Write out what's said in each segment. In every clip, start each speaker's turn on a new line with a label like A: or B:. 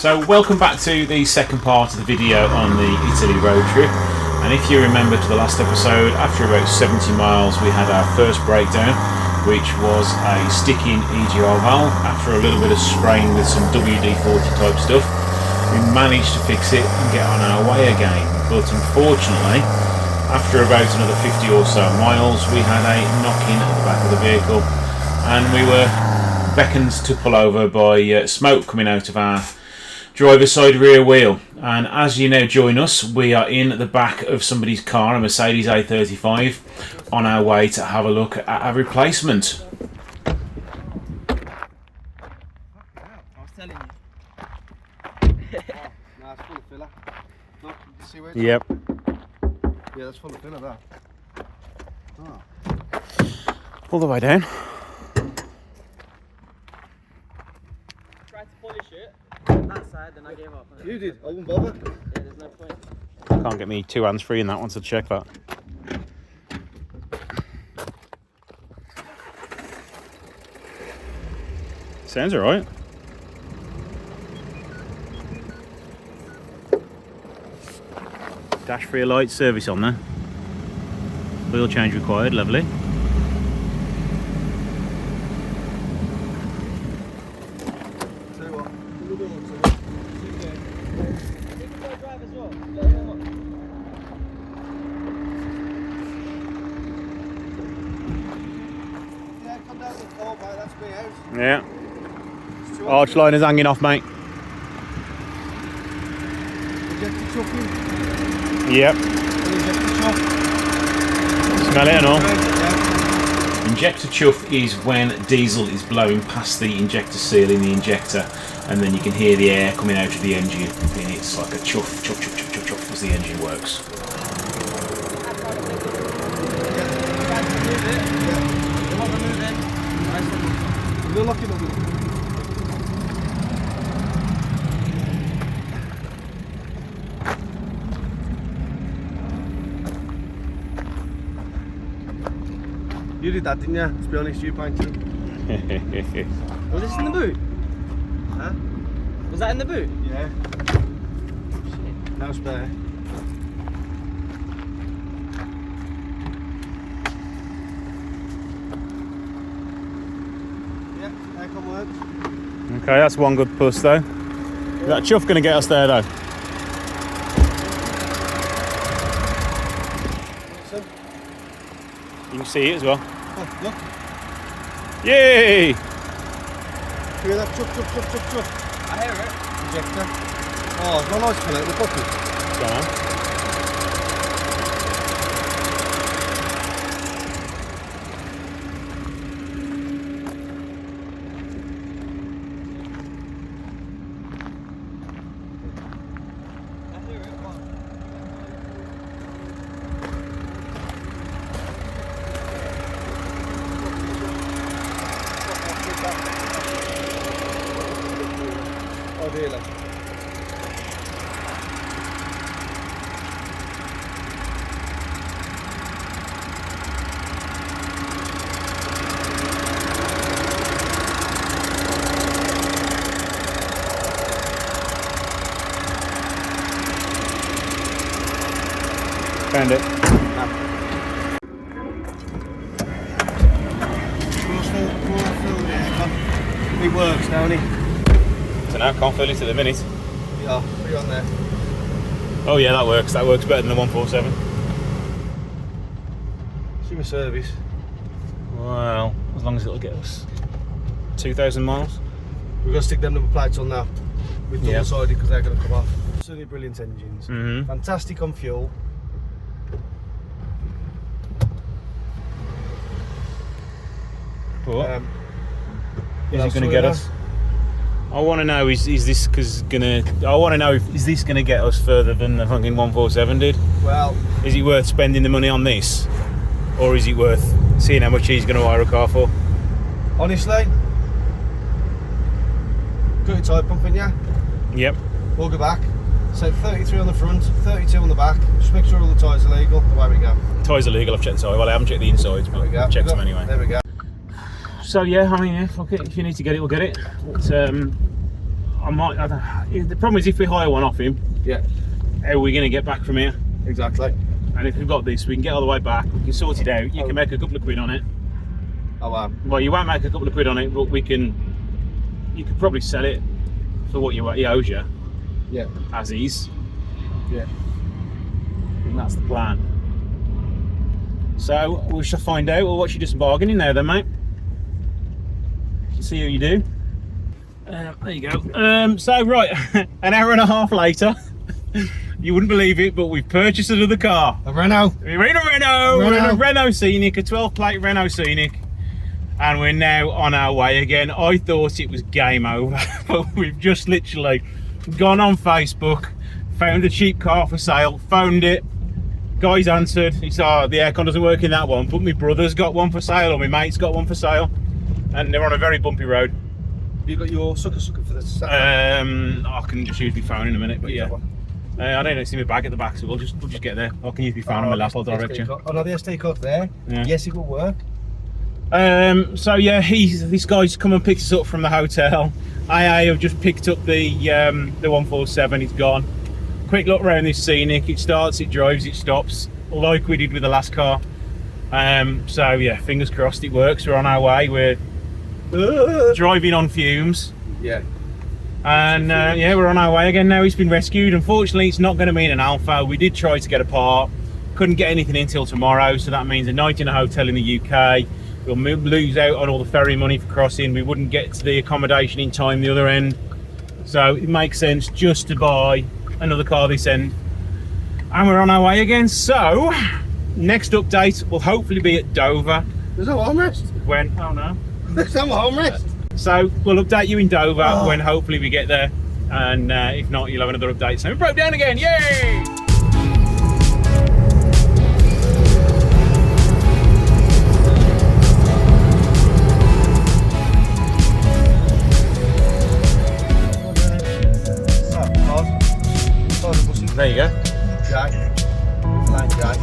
A: So welcome back to the second part of the video on the Italy road trip. And if you remember to the last episode, after about 70 miles we had our first breakdown, which was a sticking EGR valve. After a little bit of spraying with some WD-40 type stuff, we managed to fix it and get on our way again. But unfortunately, after about another 50 or so miles, we had a knock-in at the back of the vehicle and we were beckoned to pull over by smoke coming out of our driver's side rear wheel. And as you now join us, we are in the back of somebody's car, a Mercedes A35, on our way to have a look at our replacement.
B: I was telling you.
C: Nah, it's full of filler. Look, you see where it's
A: Yep.
C: Yeah, that's full of filler, that. Oh.
A: All the way down.
B: Tried to polish it on that side, then I gave up.
C: You did? I wouldn't bother.
B: Yeah, there's no point.
A: Can't get me 2 hands free in that one to check that. Sounds alright. Dash free light service on there. Oil change required, lovely.
C: Tell you what, we'll do one,
B: You can go drive as well. Let him up.
C: yeah, come down to the car, mate, that's me house.
A: Yeah.
C: It's 200.
A: Arch liner's hanging off, mate.
C: Injector chuffing.
A: Yep.
C: Injector chuff.
A: Smell it and all.
C: Yeah.
A: Injector chuff is when diesel is blowing past the injector seal in the injector, and then you can hear the air coming out of the engine, and it's like a chuff, chuff, chuff, chuff, chuff, chuff as the engine works.
C: We're looking at it. You did that, didn't you? To be honest, you painted it.
B: Was this in the boot?
C: Huh?
B: Was that in the boot?
C: Yeah. No spare. Yeah, aircon works.
A: Okay, that's one good puss though. Is that chuff going to get us there though?
C: Listen.
A: You can see it as well.
C: Oh, look.
A: Yay!
C: Hear that chuff, chuff, chuff, chuff, chuff.
B: I hear it.
C: Injector. Oh, it's not nice to out the puppy.
A: Go on.
B: I hear it. What?
C: Oh, really?
A: Found it.
C: It works, don't it?
A: So now can't fill it at the minute.
C: Yeah, put it on there.
A: Oh yeah, that works. That works better than the 147.
C: See my service.
A: Well, as long as it'll get us 2,000 miles.
C: We're going to stick them number plates on now. With
A: Yeah.
C: double-sided because they're going to come off. Absolutely brilliant engines.
A: Mm-hmm.
C: Fantastic on fuel.
A: What?
C: Um,
A: Is
C: I'll
A: it going to
C: sort
A: get
C: it
A: us? I want to know is this gonna? I want to know is this going to get us further than the fucking 147 did?
C: Well,
A: Is it worth spending the money on this, or is it worth seeing how much he's going to hire a car for?
C: honestly, got your tyre pumping, yeah?
A: Yep.
C: We'll go back. So 33 on the front, 32 on the back. Just make sure all the tyres are legal. Away we go.
A: Tyres are legal. I've checked the tyre. Well, I haven't checked the insides, but
C: There we go.
A: I've checked them anyway.
C: There we go.
A: So yeah, I mean, yeah, fuck it. If you need to get it, we'll get it. But, I might. The problem is if we hire one off him,
C: Yeah,
A: how are we going to get back from here?
C: exactly.
A: And if we've got this, we can get all the way back. We can sort it out. You can make a couple of quid on it.
C: Oh wow.
A: Well, you won't make a couple of quid on it, but we can. You could probably sell it for what he owes you,
C: Yeah,
A: as is.
C: yeah.
A: And that's the plan. So we shall find out. We'll watch you do some bargaining now, then, mate. See how you do. There you go. So right, an hour and a half later, you wouldn't believe it, but we've purchased another car.
C: A Renault.
A: We're in a Renault. We're in a Renault Scenic, a 12-plate Renault Scenic, and we're now on our way again. I thought it was game over, but we've just literally gone on Facebook, found a cheap car for sale, phoned it. Guy's answered. He said, the aircon doesn't work in that one, but my brother's got one for sale, or my mate's got one for sale, and they're on a very bumpy road.
C: Have you got your sucker for this?
A: I can just use my phone in a minute, but yeah. I don't see my bag at the back, so we'll just get there. I can use my phone on my lap, I'll direct you.
C: Oh no, the SD card there.
A: Yeah.
C: Yes, it will work.
A: So yeah, this guy's come and picked us up from the hotel. AA have just picked up the 147. He's gone. Quick look around this Scenic. It starts, it drives, it stops, like we did with the last car. So yeah, fingers crossed it works. We're on our way. We're driving on fumes.
C: Yeah.
A: And yeah, we're on our way again now. He's been rescued. Unfortunately, it's not going to mean an Alfa. We did try to get a part, couldn't get anything until tomorrow, so that means a night in a hotel in the UK. We'll lose out on all the ferry money for crossing. We wouldn't get to the accommodation in time the other end, so it makes sense just to buy another car this end. And we're on our way again. So next update will hopefully be at Dover.
C: There's no armrest.
A: When? Oh no.
C: There's no armrest.
A: So we'll update you in Dover when hopefully we get there, and if not, you'll have another update. So we broke down again, yay! There you go.
C: Jack. Flying Jack.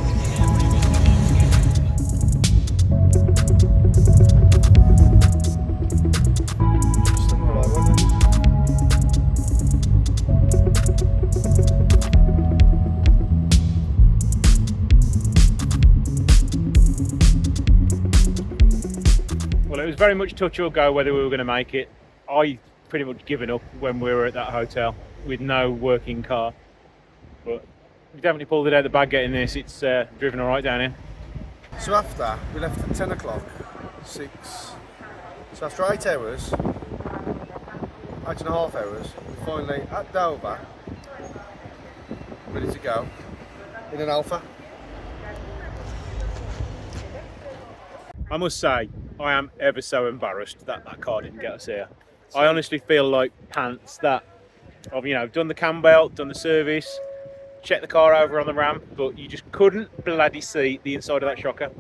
A: Well, it was very much touch or go whether we were going to make it. I pretty much given up when we were at that hotel with no working car. But we definitely pulled it out of the bag getting this. It's driven all right down here.
C: So after, we left at 10 o'clock, 6. So after 8 hours, 8.5 hours, we're finally at Dover, ready to go, in an Alfa.
A: I must say, I am ever so embarrassed that that car didn't get us here. I honestly feel like pants that I've done the cam belt, done the service, checked the car over on the ramp, but you just couldn't bloody see the inside of that shocker.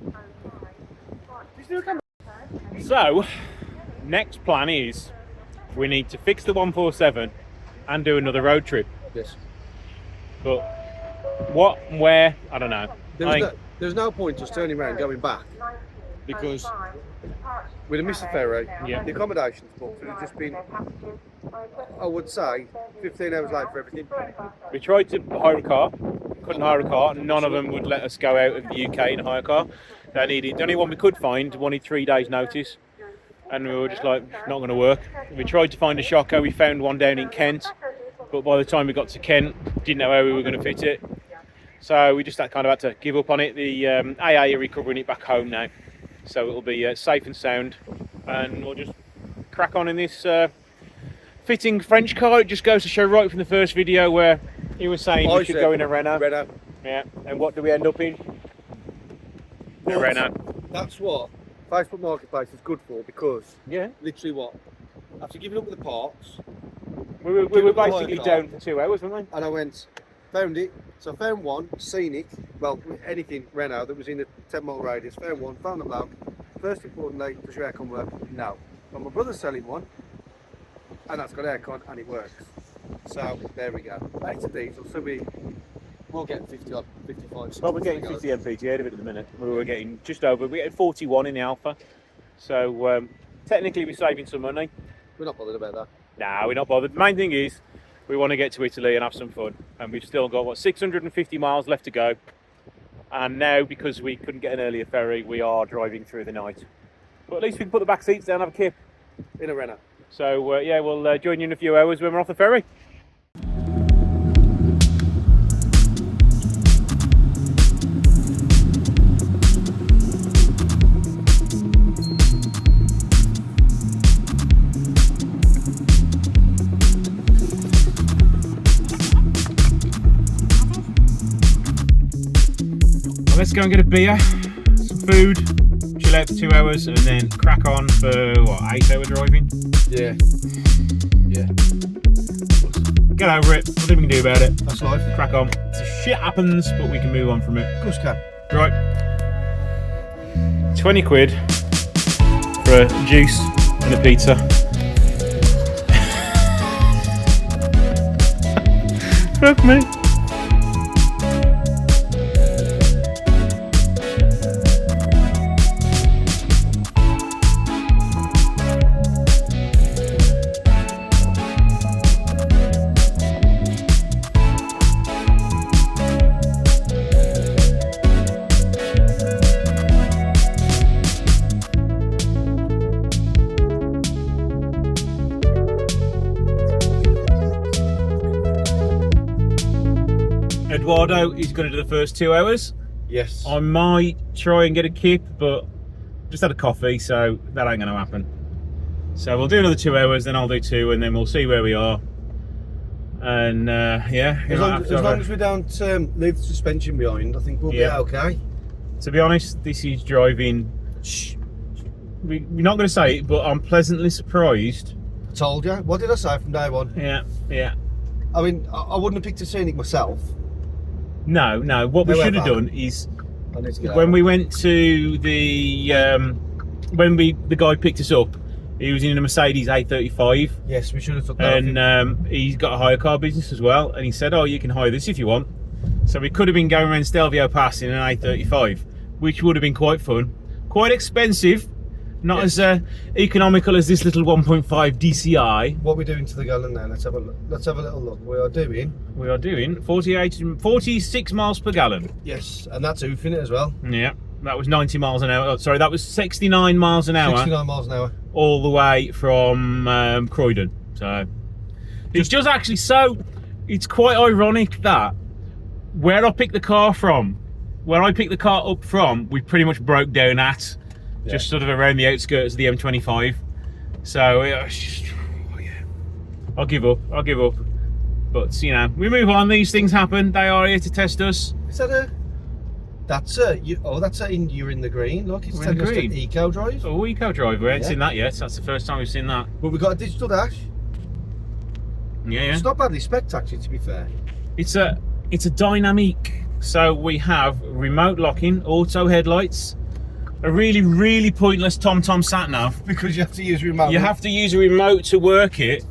A: So, next plan is we need to fix the 147 and do another road trip.
C: Yes.
A: But what and where, I don't know.
C: There's no point just turning around and going back, because we'd have missed the ferry, the accommodation's booked, it would have just been, I would say, 15 hours late for everything.
A: We tried to hire a car, couldn't hire a car, none of them would let us go out of the UK and hire a car. The only one we could find wanted 3 days notice, and we were just like, not going to work. We tried to find a shocker, we found one down in Kent, but by the time we got to Kent, didn't know how we were going to fit it. So we just kind of had to give up on it. The AA are recovering it back home now, so it'll be safe and sound, and we'll just crack on in this fitting French car. It just goes to show right from the first video where he was saying we should go in a Renault. Yeah, and what do we end up in? A Renault.
C: That's what Facebook Marketplace is good for, because
A: Yeah,
C: literally what? After giving up with the parts,
A: we were basically down for 2 hours, weren't we?
C: and I went, found it. So I found one, Scenic, well, anything Renault that was in a 10-mile radius, found one, found the bloke. First importantly, does your aircon work? No. But my brother's selling one, and that's got aircon, and it works. So there we go. It's a diesel, so we'll get 50 odd, 55.
A: Well, we're getting 50 mpg out of it at the minute. We were getting just over, we're getting 41 in the Alpha. So technically we're saving some money.
C: We're not bothered about that.
A: Nah, we're not bothered. The main thing is we want to get to Italy and have some fun. And we've still got, what, 650 miles left to go. And now, because we couldn't get an earlier ferry, we are driving through the night. But at least we can put the back seats down and have a kip.
C: In a Renault.
A: So, yeah, we'll join you in a few hours when we're off the ferry. Let's go and get a beer, some food, chill out for 2 hours, and then crack on for, what, 8-hour driving?
C: Yeah. Yeah.
A: Get over it, nothing we can do about it.
C: That's life.
A: Crack on. So shit happens, but we can move on from it.
C: Of course can.
A: Right. 20 quid for a juice and a pizza. Fuck me. Eduardo is going to do the first 2 hours.
C: Yes.
A: I might try and get a kip, but just had a coffee, so that ain't going to happen. So we'll do another 2 hours, then I'll do 2, and then we'll see where we are. And yeah,
C: As long as we don't leave the suspension behind, I think we'll be okay.
A: To be honest, this is driving. We're not going to say it, but I'm pleasantly surprised.
C: I told you. What did I say from day one?
A: Yeah, yeah.
C: I mean, I wouldn't have picked a Scenic myself.
A: No. What we should have done is when we went to the when the guy picked us up, he was in a Mercedes A35.
C: Yes, we should have took that.
A: And he's got a hire car business as well. And he said, "Oh, you can hire this if you want." So we could have been going around Stelvio Pass in an A35, which would have been quite fun, quite expensive. Not as economical as this little 1.5 DCI.
C: What are we doing to the gallon now? Let's have a look. Let's have a little look. We are doing 46 miles per gallon. Yes, and that's oofing it as well.
A: Yeah, that was 90 miles an hour. Oh, sorry, that was 69 miles an hour.
C: 69 miles an hour.
A: All the way from Croydon. So it's just actually it's quite ironic that where I picked the car up from, we pretty much broke down at.
C: Yeah.
A: Just sort of around the outskirts of the M25. So I'll give up. But you know, we move on. These things happen. They are here to test us.
C: Is that you're in the green. Look, it's telling us to eco drive.
A: Oh, eco drive. We haven't seen that yet. That's the first time we've seen that.
C: But we've got a digital dash.
A: Yeah.
C: It's not badly spec'd actually, to be fair.
A: It's a dynamic. So we have remote locking, auto headlights. A really, really pointless TomTom sat nav.
C: Because you have to use a remote.
A: You have to use a remote to work it,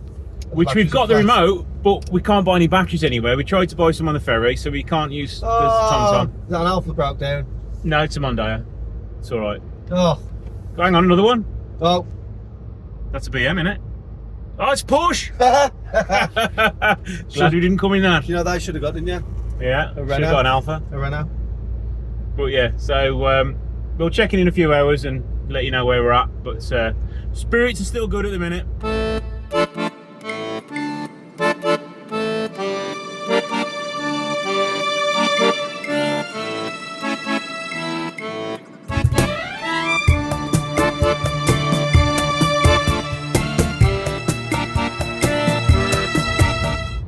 A: which we've got the remote, but we can't buy any batteries anywhere. We tried to buy some on the ferry, so we can't use the TomTom.
C: Is that an Alfa broke down?
A: No, it's a Mondeo. It's all right.
C: Oh.
A: Hang on, another one.
C: Oh.
A: That's a BM, innit? Oh, it's Porsche! Glad we didn't come in that.
C: You know, they should have got, didn't you?
A: Yeah, should have got an Alfa.
C: A Renault.
A: But yeah, so we'll check in a few hours and let you know where we're at. But spirits are still good at the minute.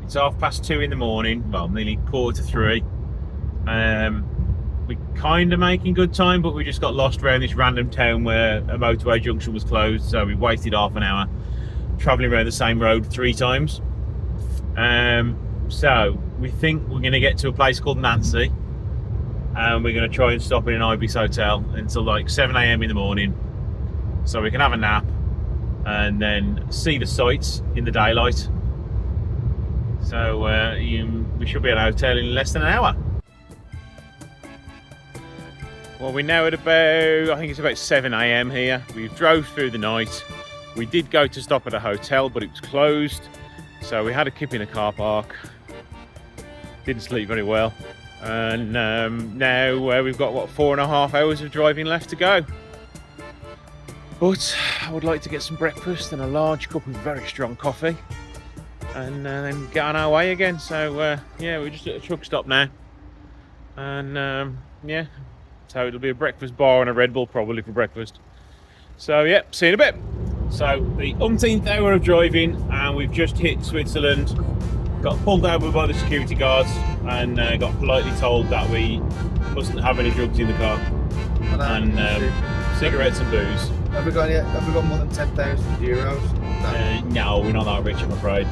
A: It's 2:30 in the morning, well, nearly 2:45. We're kind of making good time, but we just got lost around this random town where a motorway junction was closed, so we wasted half an hour travelling around the same road 3 times. So we think we're going to get to a place called Nancy, and we're going to try and stop in an Ibis hotel until like 7 AM in the morning, so we can have a nap and then see the sights in the daylight. So we should be at a hotel in less than an hour. Well, we're now at about, I think it's about 7 AM here. We've drove through the night. We did go to stop at a hotel, but it was closed. So we had a kip in a car park. Didn't sleep very well. And now we've got, what, 4.5 hours of driving left to go. But I would like to get some breakfast and a large cup of very strong coffee. And then get on our way again. So yeah, we're just at a truck stop now. And yeah, so it'll be a breakfast bar and a Red Bull probably for breakfast. So yeah, see you in a bit. So the umpteenth hour of driving, and we've just hit Switzerland. Got pulled over by the security guards and got politely told that we mustn't have any drugs in the car, and cigarettes and booze.
C: Have we got more than 10,000 euros?
A: No, we're not that rich, I'm afraid.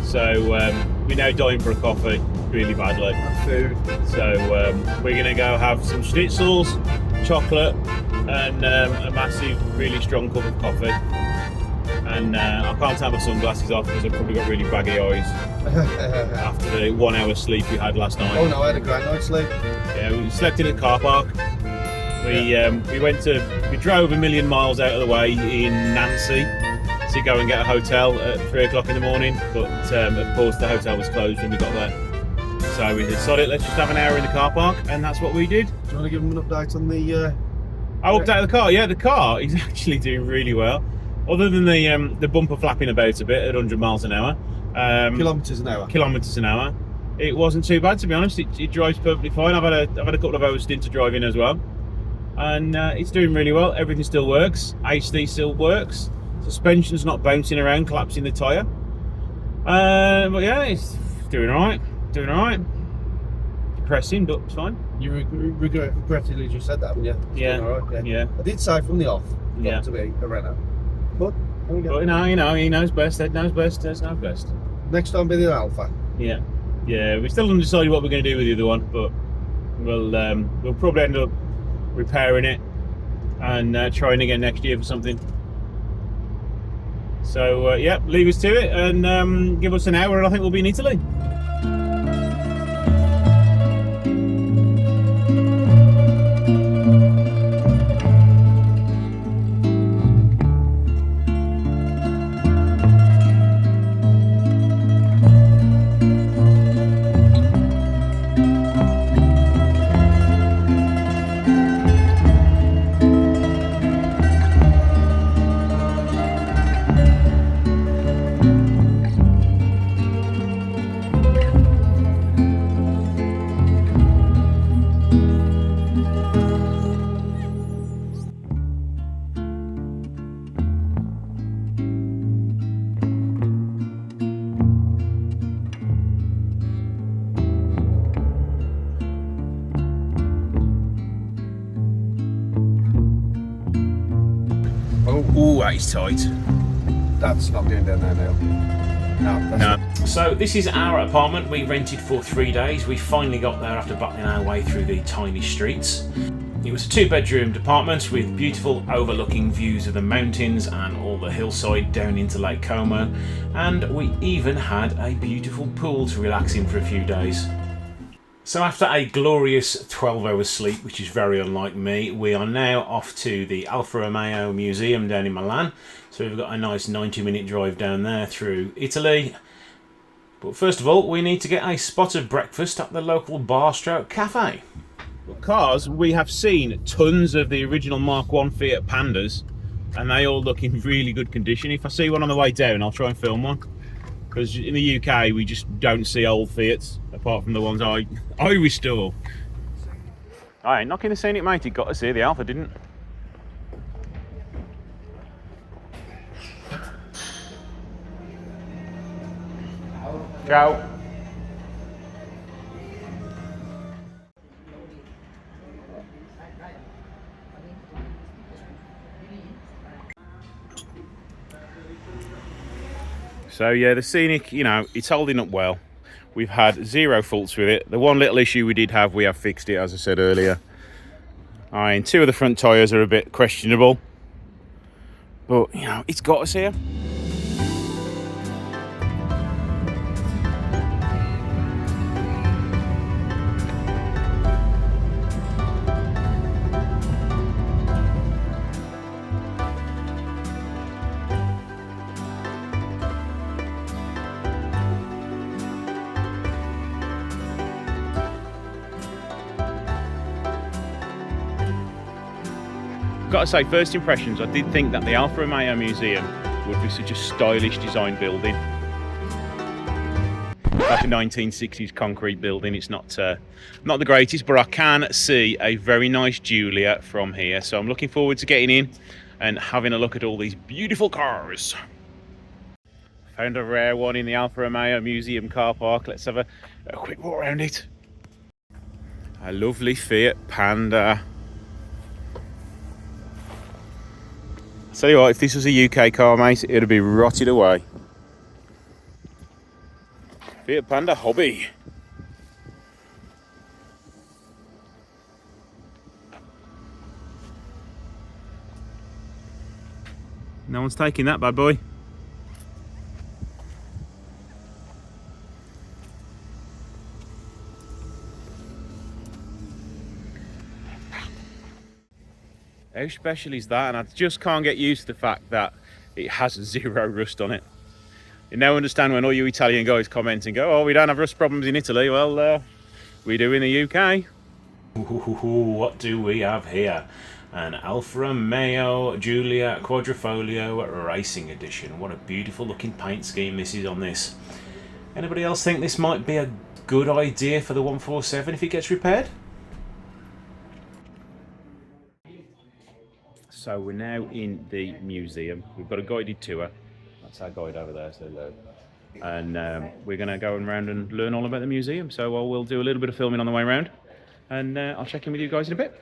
A: So we're now dying for a coffee really badly.
C: And food.
A: So we're going to go have some schnitzels, chocolate, and a massive, really strong cup of coffee. And I can't take my sunglasses off because I've probably got really baggy eyes after the 1 hour sleep we had last night.
C: Oh no, I had a great night's sleep.
A: Yeah, we slept in a car park. We drove 1 million miles out of the way in Nancy to go and get a hotel at 3 o'clock in the morning, but of course the hotel was closed when we got there. So we decided let's just have an hour in the car park, and that's what we did.
C: Do you want to give them an update on the...
A: I'll update the car. Yeah, the car is actually doing really well. Other than the bumper flapping about a bit at 100 miles an hour.
C: kilometres an hour.
A: Kilometres an hour. It wasn't too bad, to be honest. It drives perfectly fine. I've had a couple of hours stint to drive in as well. And it's doing really well. Everything still works. HD still works. Suspension's not bouncing around, collapsing the tyre. But yeah, it's doing alright. Doing alright. Depressing, but it's fine.
C: You regrettably just said that, haven't you?
A: Yeah.
C: Right,
A: Yeah.
C: I did say from the off,
A: Yeah.
C: not to be a Renault. But there we go.
A: But he knows best. Ed knows best. Ed knows best.
C: Next time be the Alfa.
A: Yeah. Yeah, we're still undecided what we're going to do with the other one, but we'll probably end up repairing it and trying again next year for something. So yeah, leave us to it and give us an hour and I think we'll be in Italy. Oh, that is tight.
C: That's not going down there now. No, that's
A: No. So this is our apartment we rented for 3 days. We finally got there after battling our way through the tiny streets. It was a 2-bedroomed apartment with beautiful overlooking views of the mountains and all the hillside down into Lake Como, and we even had a beautiful pool to relax in for a few days. So after a glorious 12 hours sleep, which is very unlike me, we are now off to the Alfa Romeo Museum down in Milan. So we've got a nice 90-minute drive down there through Italy. But first of all, we need to get a spot of breakfast at the local bar-stroke cafe. Cars, we have seen tons of the original Mark 1 Fiat Pandas, and they all look in really good condition. If I see one on the way down, I'll try and film one. Because in the UK, we just don't see old Fiats, apart from the ones I restore. I ain't knocking the scene it, mate. You got to see the Alfa, didn't? Ciao. So yeah, the Scenic, it's holding up well. We've had 0 faults with it. The one little issue we did have, we have fixed it, as I said earlier. And 2 of the front tyres are a bit questionable. But, it's got us here. got to say, first impressions, I did think that the Alfa Romeo Museum would be such a stylish design building. Like a 1960s concrete building. It's not not the greatest, but I can see a very nice Giulia from here. So I'm looking forward to getting in and having a look at all these beautiful cars. Found a rare one in the Alfa Romeo Museum car park. Let's have a quick walk around it. A lovely Fiat Panda. I'll tell you what, if this was a UK car, mate, it'd be rotted away. Fiat Panda Hobby. No one's taking that bad boy. How special is that? And I just can't get used to the fact that it has 0 rust on it. You now understand when all you Italian guys comment and go, oh, we don't have rust problems in Italy. Well, we do in the UK. Ooh, what do we have here? An Alfa Romeo Giulia Quadrifoglio Racing Edition. What a beautiful looking paint scheme this is on this. Anybody else think this might be a good idea for the 147 if it gets repaired? So we're now in the museum. We've got a guided tour. That's our guide over there, so low. And we're going to go around and learn all about the museum. So I will do a little bit of filming on the way around, and I'll check in with you guys in a bit.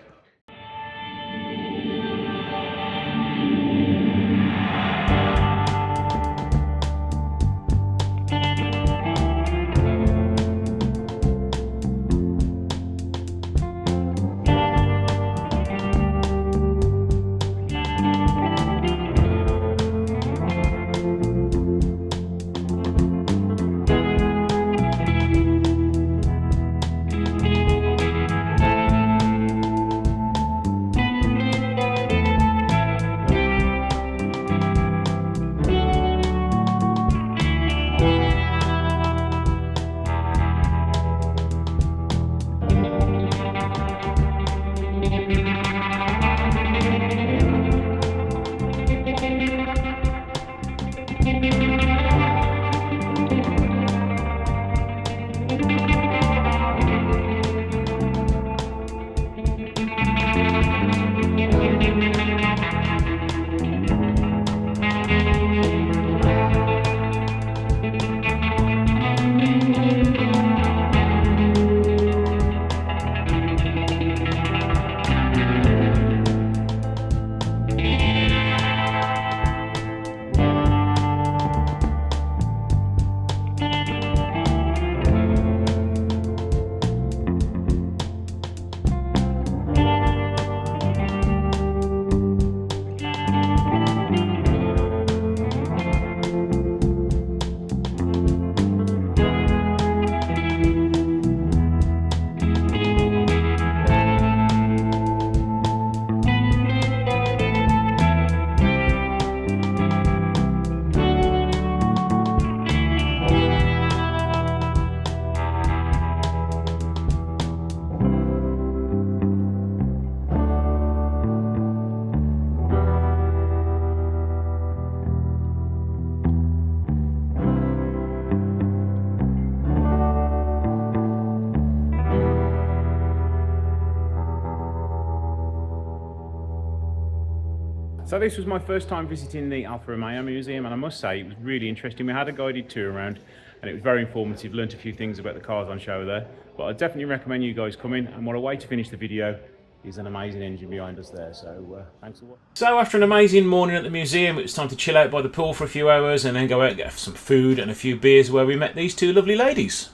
A: So this was my first time visiting the Alfa Romeo Museum, and I must say it was really interesting. We had a guided tour around and it was very informative, learnt a few things about the cars on show there. But I definitely recommend you guys come in, and what a way to finish the video is an amazing engine behind us there, so thanks for watching. So after an amazing morning at the museum, it was time to chill out by the pool for a few hours and then go out and get some food and a few beers, where we met these two lovely ladies.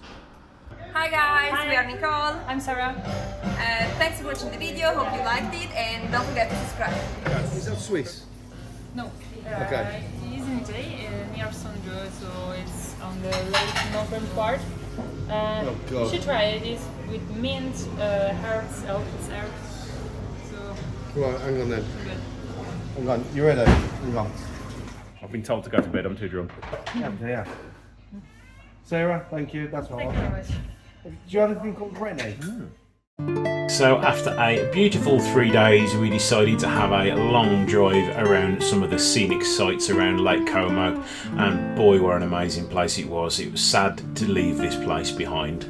D: Hi guys, we are Nicole.
E: I'm Sarah.
D: Thanks for watching the video, hope you liked it, and don't forget to subscribe.
C: Is that Swiss?
E: No.
C: Okay.
E: It is in Italy, near Sonjo, so it's on the late northern part.
C: Oh God.
E: You should try it. It's with mint, herbs, it's herbs. So
C: Right, hang on then.
E: good.
C: Hang on, you ready? Hang on.
A: I've been told to go to bed, I'm too drunk.
C: Yeah. Sarah, thank you. That's all.
E: Thank you very much.
C: Do you have anything called Rene?
A: So after a beautiful 3 days, we decided to have a long drive around some of the scenic sites around Lake Como, and boy, what an amazing place it was. It was sad to leave this place behind.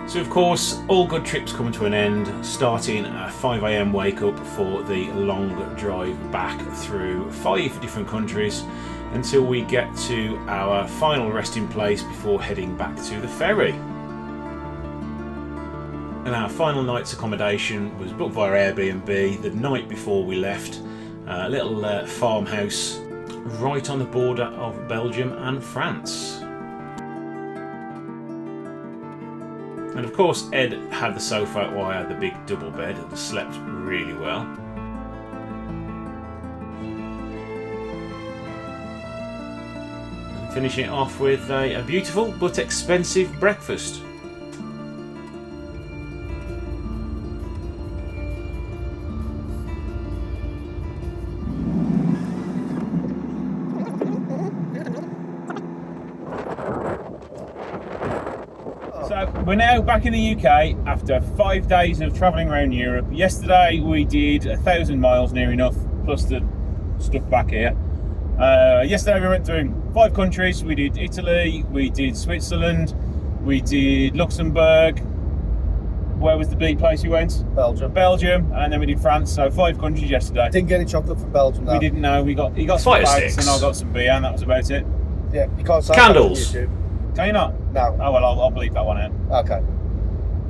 A: So of course, all good trips come to an end, starting a 5 AM wake up for the long drive back through 5 different countries until we get to our final resting place before heading back to the ferry. And our final night's accommodation was booked via Airbnb the night before we left, a little farmhouse right on the border of Belgium and France. And of course, Ed had the sofa while I had the big double bed that slept really well. And finishing it off with a beautiful but expensive breakfast. So we're now back in the UK after 5 days of travelling around Europe. Yesterday we did 1,000 miles near enough, plus the stuff back here. Yesterday we went through 5 countries. We did Italy, we did Switzerland, we did Luxembourg. Where was the big place we went? Belgium, and then we did France. So 5 countries yesterday.
C: Didn't get any chocolate from Belgium though.
A: We didn't know. He got some
B: Fire
A: bags
B: sticks.
A: and I got some beer, and that was about it.
C: Yeah, you can't say
A: Candles.
C: that on YouTube.
A: Can you not?
C: No.
A: Oh well, I'll bleep that one out.
C: Okay.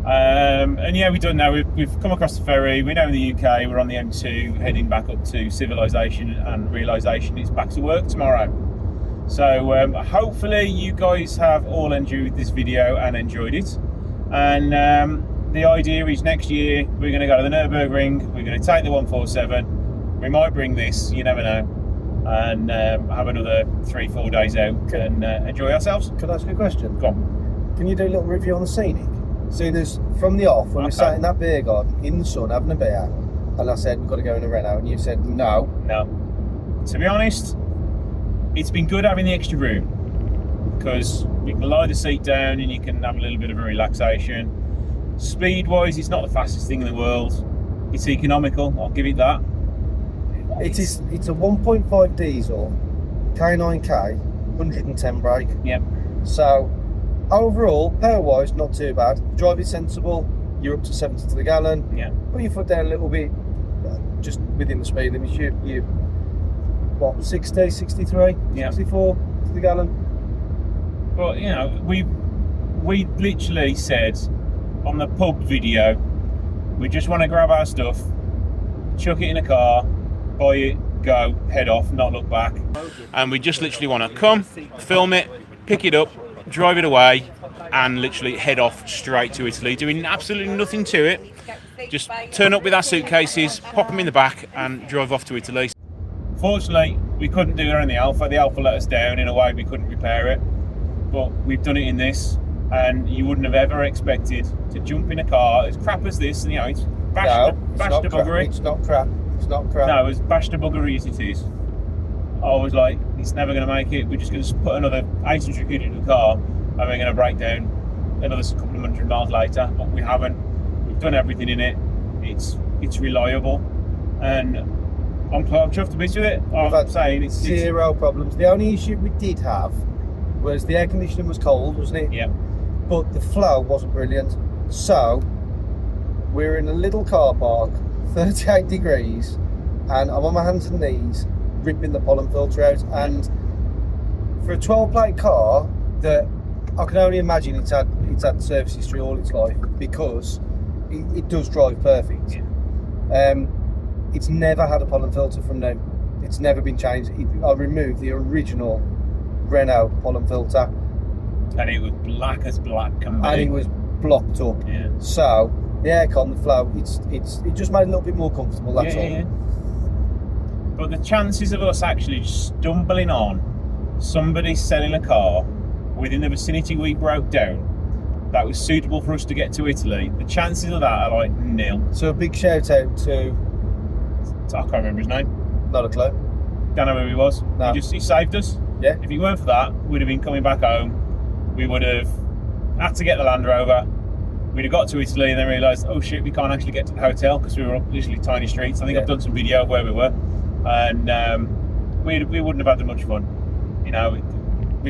A: And yeah, we've done now. We've come across the ferry. We're now in the UK. We're on the M2, heading back up to civilization and realization. It's back to work tomorrow. So hopefully you guys have all enjoyed this video and enjoyed it. And the idea is next year we're going to go to the Nürburgring. We're going to take the 147. We might bring this. You never know. And have another 3-4 days out and enjoy ourselves.
C: Can I ask you a question?
A: Go on.
C: Can you do a little review on the scenic? Seeing as from the off, when we sat in that beer garden in the sun having a beer, and I said we've got to go in a Renault, and you said no.
A: No. To be honest, it's been good having the extra room because you can lie the seat down and you can have a little bit of a relaxation. Speed-wise, it's not the fastest thing in the world. It's economical, I'll give it that.
C: It's a 1.5 diesel, K9K, 110 brake.
A: Yep.
C: So overall, power-wise, not too bad. Drive is sensible. You're up to 70 to the gallon.
A: Yeah.
C: Put your foot down a little bit, just within the speed limit. You what, 60, 63,
A: Yeah.
C: 64 to the gallon.
A: But you know, we literally said on the pub video, we just want to grab our stuff, chuck it in a car, buy it, go, head off, not look back. And we just literally want to come, film it, pick it up, drive it away, and literally head off straight to Italy, doing absolutely nothing to it. Just turn up with our suitcases, pop them in the back, and drive off to Italy. Fortunately, we couldn't do it on the Alfa. The Alfa let us down in a way we couldn't repair it. But we've done it in this, and you wouldn't have ever expected to jump in a car as crap as this, and you know, it's bashed to buggery.
C: It's not crap. It's not crap.
A: No, as bashed to buggery as it is. I was like, it's never going to make it. We're just going to put another 800 quid into the car, and we're going to break down another couple of 100 miles later. But we haven't. We've done everything in it. It's reliable, and I'm chuffed to bits with it. I'm saying it's
C: zero problems. The only issue we did have was the air conditioning was cold, wasn't it?
A: Yeah.
C: But the flow wasn't brilliant. So we're in a little car park, 38 degrees, and I'm on my hands and knees ripping the pollen filter out. And for a 12-plate car, that I can only imagine it's had service history all its life, because it does drive perfect.
A: Yeah.
C: It's never had a pollen filter from them. It's never been changed. I removed the original Renault pollen filter,
A: And it was black as black can be.
C: and it was blocked up.
A: Yeah.
C: So the aircon, the flow, it just made it a little bit more comfortable. That's all.
A: But the chances of us actually stumbling on somebody selling a car within the vicinity we broke down that was suitable for us to get to Italy, the chances of that are like nil.
C: So a big shout out to,
A: I can't remember his name.
C: not a clue.
A: Don't know who he was.
C: No.
A: He saved us.
C: Yeah.
A: If it weren't for that, we'd have been coming back home. We would have had to get the Land Rover. We'd have got to Italy and then realised, oh shit, we can't actually get to the hotel because we were up literally tiny streets. I think I've done some video of where we were, and we wouldn't have had much fun. You know.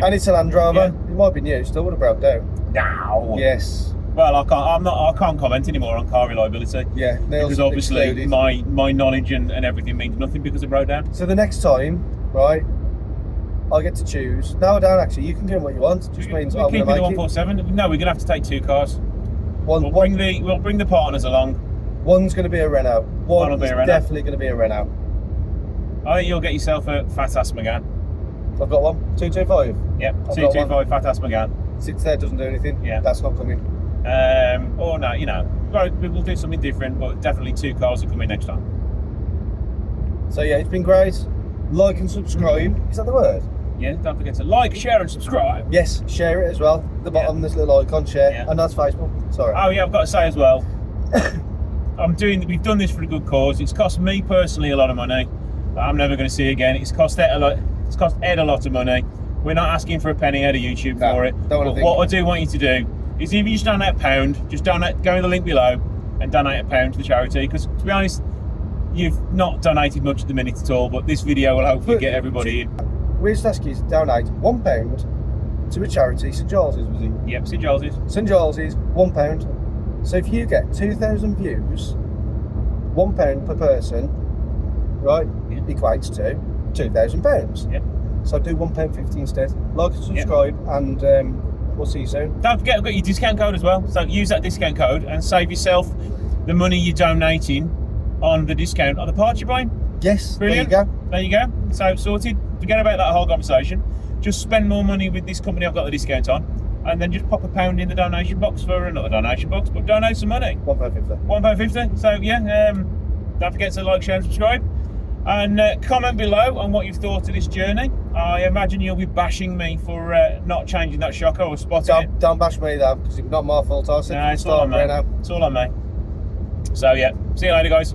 C: And it's a Land Rover.
A: Yeah.
C: It might be new. Still would have broke down.
A: No.
C: Yes.
A: Well, I can't comment anymore on car reliability.
C: Yeah.
A: Because obviously my knowledge and everything means nothing because it broke down.
C: So the next time, right, I get to choose. No, I don't actually. You can do what you want. It just means
A: We're
C: I'm going
A: keeping
C: to
A: the
C: make it.
A: 147. No, we're gonna have to take two cars. We'll
C: One,
A: bring the partners along.
C: one's going to be a Renault.
A: One will
C: One
A: be
C: is
A: a Renault.
C: definitely going to be a Renault.
A: I think you'll get yourself a Fat Ass Megane.
C: I've got one. 225.
A: Yep,
C: I've got
A: 225 Fat Ass Megane.
C: Sits there, doesn't do anything.
A: Yeah.
C: That's not coming.
A: Or no, you know, we'll do something different, but definitely two cars are coming next time.
C: So yeah, it's been great. Like and subscribe. Is that the word?
A: Yeah, don't forget to like, share, and subscribe.
C: Yes. Share it as well. At the bottom, this little icon. Share.
A: Yeah.
C: And that's Facebook. Sorry.
A: Oh yeah, I've got to say as well, we've done this for a good cause. It's cost me personally a lot of money that I'm never going to see again. It's cost Ed a lot. It's cost Ed a lot of money. We're not asking for a penny out of YouTube
C: No,
A: for it.
C: don't wanna
A: But
C: think.
A: what I do want you to do is, if you just donate £1, just donate. Go to the link below and donate £1 to the charity. Because to be honest, you've not donated much at the minute at all. But this video will hopefully get everybody in.
C: We just ask you to donate £1 to a charity. St Giles's, was it?
A: Yep, St Giles's.
C: St Giles's, £1. So if you get 2,000 views, £1 per person, right,
A: Yeah.
C: equates to £2,000.
A: Yep.
C: So do £1.50 instead. Like and subscribe, and we'll see you soon.
A: Don't forget, I've got your discount code as well. So use that discount code and save yourself the money you're donating on the discount on the parts you're buying.
C: Yes,
A: Brilliant.
C: there you go.
A: There you go. So sorted. Forget about that whole conversation. Just spend more money with this company I've got the discount on, and then just pop £1 in the donation box for another donation box. But donate some money.
C: £1.50.
A: £1.50. So yeah, don't forget to like, share, and subscribe, and comment below on what you've thought of this journey. I imagine you'll be bashing me for not changing that shocker or spotting it.
C: Don't bash me though, because it's not my fault. I said
A: No,
C: from the
A: it's all on
C: start,
A: me.
C: right now.
A: It's all on me. So yeah, see you later, guys.